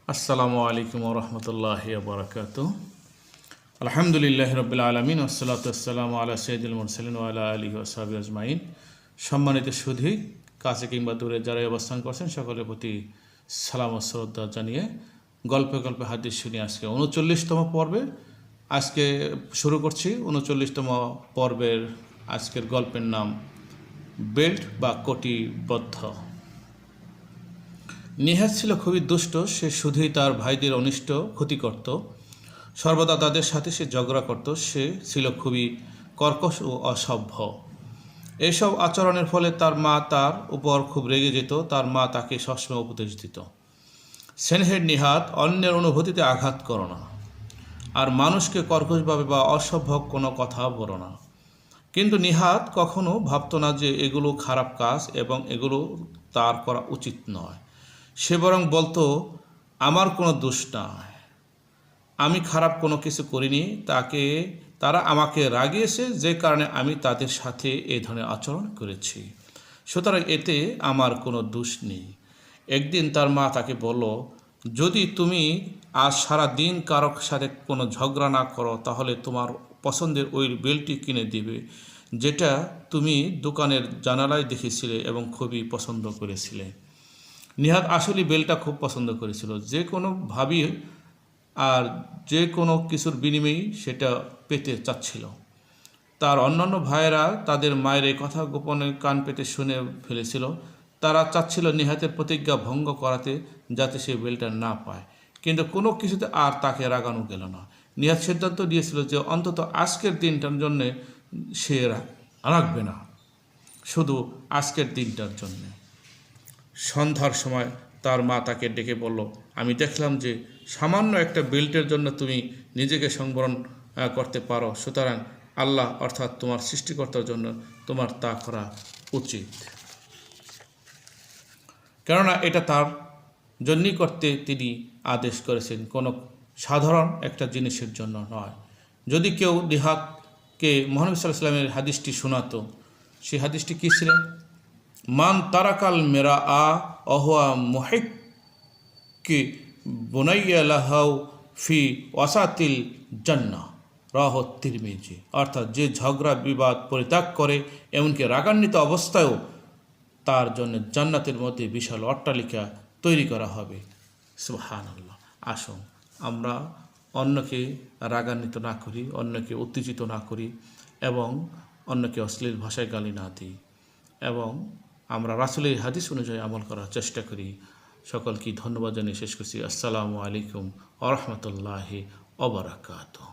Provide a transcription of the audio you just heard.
আসসালামু আলাইকুম ওয়া রাহমাতুল্লাহি ওয়া বারাকাতুহু। আলহামদুলিল্লাহি রাব্বিল আলামিন ওয়াসসালাতু ওয়াসসালামু আলা সাইয়্যিদিল মুরসালিন ওয়া আলা আলিহি ওয়া সাহবিহি আজমাইন। সম্মানিত সুধী, কাছে কিংবা দূরে যারা অবস্থান করছেন সকলের প্রতি সালাম ও শ্রদ্ধা জানিয়ে গল্পে গল্পে হাদিস শুনি আজকে ৩৯তম পর্বে। আজকে শুরু করছি ৩৯তম পর্বের আজকের গল্পের নাম বেল্ট বা কটিবদ্ধ। নিহাত ছিল খুবই দুষ্ট। সে শুধুই তার ভাইদের অনিষ্ট ক্ষতি করত, সর্বদা তাদের সাথে সে ঝগড়া করত। সে ছিল খুবই কর্কশ ও অসভ্য। এসব আচরণের ফলে তার মা তার উপর খুব রেগে যেত। তার মা তাকে সবসময় উপদেশ দিত, স্নেহের নিহাত, অন্যের অনুভূতিতে আঘাত করো না, আর মানুষকে কর্কশভাবে বা অসভ্য কোনো কথা বলো না। কিন্তু নিহাত কখনো ভাবত না যে এগুলো খারাপ কাজ এবং এগুলো তার করা উচিত নয়। সে বরং বলতো, আমার কোনো দোষ নয়, আমি খারাপ কোনো কিছু করিনি, তারা আমাকে রাগিয়েছে, যে কারণে আমি তাদের সাথে এই ধরনের আচরণ করেছি, সুতরাং এতে আমার কোনো দোষ নেই। একদিন তার মা তাকে বলল, যদি তুমি আজ সারা দিন কারোর সাথে কোনো ঝগড়া না করো তাহলে তোমার পছন্দের ওই বেল্টটি কিনে দিবে, যেটা তুমি দোকানের জানালায় দেখেছিলে এবং খুবই পছন্দ করেছিলে। নিহাত আসলে বেলটা খুব পছন্দ করেছিল, যে কোনোভাবেই আর যে কোনো কিছুর বিনিময়েই সেটা পেতে চাচ্ছিল। তার অন্যান্য ভাইয়েরা তাদের মায়ের এই কথা গোপনে কান পেতে শুনে ফেলেছিল। তারা চাচ্ছিল নিহাতের প্রতিজ্ঞা ভঙ্গ করাতে, যাতে সে বেলটা না পায়। কিন্তু কোনো কিছুতে আর তাকে রাগানো গেল না। নিহাত সিদ্ধান্ত দিয়েছিল যে অন্তত আজকের দিনটার জন্যে সে রাখবে না, শুধু আজকের দিনটার জন্যে। সন্ধ্যার সময় তার মা তাকে ডেকে বলল, আমি দেখলাম যে সামান্য একটা বেল্টের জন্য তুমি নিজেকে সংবরণ করতে পারো, সুতরাং আল্লাহ অর্থাৎ তোমার সৃষ্টিকর্তার জন্য তোমার তা করা উচিত, কেননা এটা তার জন্যই করতে তিনি আদেশ করেছেন, কোনো সাধারণ একটা জিনিসের জন্য নয়। যদি কেউ নিহাতকে মুহাম্মদ সাল্লাল্লাহু আলাইহি ওয়াসাল্লামের হাদিসটি শোনাতো, সেই হাদিসটি কী ছিলেন? মান তারাকাল মেরা অহুয়া মুহিক্কি বুনাইয়া লাহাউ ফি ওয়াসাতিল জান্নাহ, রাওয়াহু তিরমিজি। অর্থাৎ যে ঝগড়া বিবাদ পরিত্যাগ করে, এমনকি রাগান্বিত অবস্থায়ও তার জন্য জান্নাতের মধ্যে বিশাল অট্টালিকা তৈরি করা হবে। সুবহানাল্লাহ। আসুন আমরা অন্যকে রাগান্বিত না করি, অন্যকে উত্তেজিত না করি এবং অন্যকে অশ্লীল ভাষায় গালি না দিই, এবং আমরা রাসূলের হাদিস অনুযায়ী আমল করার চেষ্টা করি। সকলকে ধন্যবাদ জানিয়ে শেষ করছি। আসসালামু আলাইকুম ওয়া রাহমাতুল্লাহি ওয়া বারাকাতুহু।